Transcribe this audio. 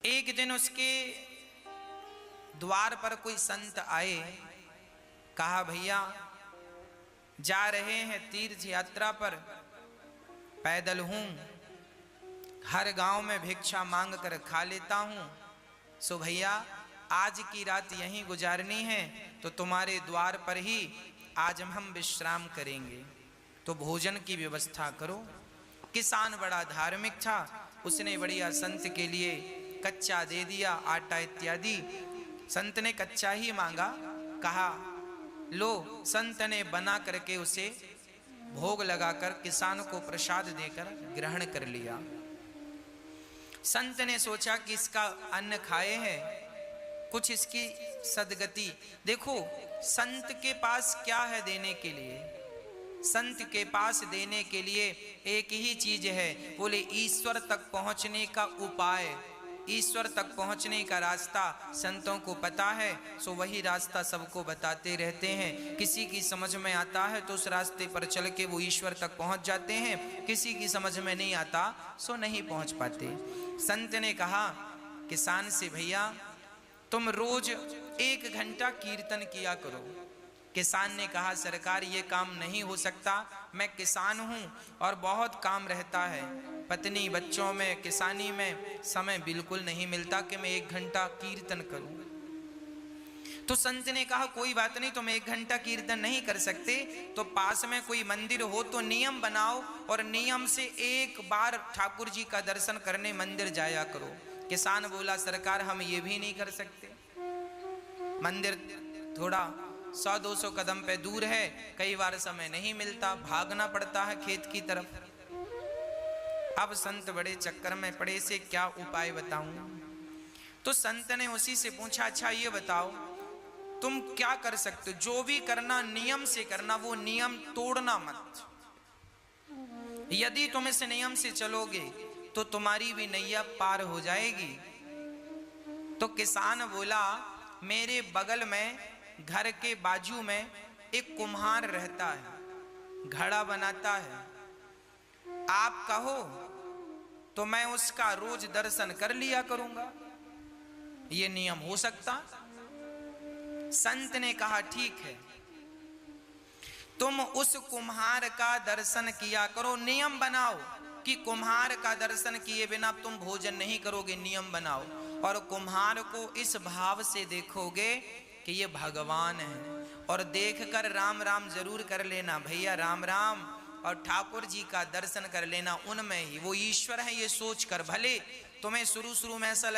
एक दिन उसके द्वार पर कोई संत आए, कहा भैया जा रहे हैं तीर्थ यात्रा पर, पैदल हूं, हर गांव में भिक्षा मांग कर खा लेता हूं, सो भैया आज की रात यहीं गुजारनी है तो तुम्हारे द्वार पर ही आज हम विश्राम करेंगे, तो भोजन की व्यवस्था करो। किसान बड़ा धार्मिक था, उसने बढ़िया संत के लिए कच्चा दे दिया, आटा इत्यादि। संत ने कच्चा ही मांगा, कहा लो। संत ने बना करके उसे भोग लगाकर किसान को प्रसाद देकर ग्रहण कर लिया। संत ने सोचा कि इसका अन्न खाए हैं, कुछ इसकी सदगति। देखो संत के पास क्या है देने के लिए? संत के पास देने के लिए एक ही चीज है, बोले ईश्वर तक पहुंचने का उपाय, ईश्वर तक पहुंचने का रास्ता संतों को पता है, सो वही रास्ता सबको बताते रहते हैं। किसी की समझ में आता है तो उस रास्ते पर चल के वो ईश्वर तक पहुंच जाते हैं, किसी की समझ में नहीं आता सो नहीं पहुंच पाते। संत ने कहा किसान से, भैया तुम रोज 1 घंटा कीर्तन किया करो। किसान ने कहा सरकार ये काम नहीं हो सकता, मैं किसान हूं और बहुत काम रहता है, पत्नी बच्चों में किसानी में समय बिल्कुल नहीं मिलता कि मैं 1 घंटा कीर्तन करूं। तो संत ने कहा कोई बात नहीं, तुम 1 घंटा कीर्तन नहीं कर सकते तो पास में कोई मंदिर हो तो नियम बनाओ और नियम से एक बार ठाकुर जी का दर्शन करने मंदिर जाया करो। किसान बोला सरकार हम ये भी नहीं कर सकते, मंदिर थोड़ा 100-200 कदम पे दूर है, कई बार समय नहीं मिलता, भागना पड़ता है खेत की तरफ। अब संत बड़े चक्कर में पड़े, से क्या उपाय बताऊं? तो संत ने उसी से पूछा अच्छा ये बताओ तुम क्या कर सकते हो, जो भी करना नियम से करना, वो नियम तोड़ना मत। यदि तुम इस नियम से चलोगे तो तुम्हारी भी नैया पार हो जाएगी। तो किसान बोला मेरे बगल में घर के बाजू में एक कुम्हार रहता है, घड़ा बनाता है, आप कहो तो मैं उसका रोज दर्शन कर लिया करूंगा, ये नियम हो सकता? संत ने कहा ठीक है, तुम उस कुम्हार का दर्शन किया करो, नियम बनाओ कि कुम्हार का दर्शन किए बिना तुम भोजन नहीं करोगे, नियम बनाओ। और कुम्हार को इस भाव से देखोगे कि ये भगवान है, और देखकर राम राम जरूर कर लेना भैया, राम राम, और ठाकुर जी का दर्शन कर लेना, उनमें ही वो ईश्वर है ये सोचकर। भले तुम्हें शुरू में ऐसा लगे